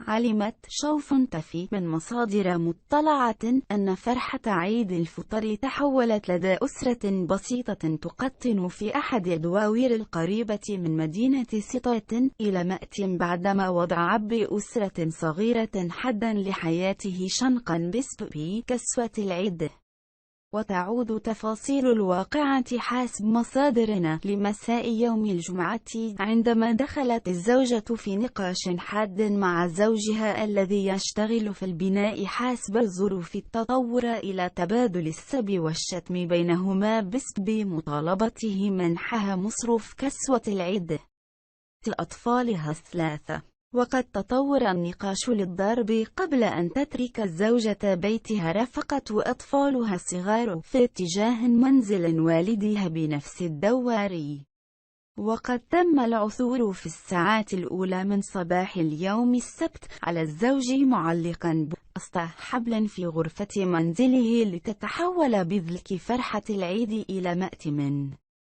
علمت شوف تفي من مصادر مطلعة أن فرحة عيد الفطر تحولت لدى أسرة بسيطة تقطن في أحد الدواوير القريبة من مدينة سطات إلى مأت بعدما وضع عب أسرة صغيرة حدا لحياته شنقا بسبب كسوة العيد. وتعود تفاصيل الواقعة حسب مصادرنا لمساء يوم الجمعة، عندما دخلت الزوجة في نقاش حاد مع زوجها الذي يشتغل في البناء حسب ظروف التطور إلى تبادل السب والشتم بينهما بسبب مطالبته منحها مصروف كسوة العيد لأطفالها الثلاثة. وقد تطور النقاش للضرب قبل أن تترك الزوجة بيتها رفقة أطفالها الصغار في اتجاه منزل والدها بنفس الدوار. وقد تم العثور في الساعات الأولى من صباح اليوم السبت على الزوج معلقا بوسط حبل في غرفة منزله لتتحول بذلك فرحة العيد إلى مأتم.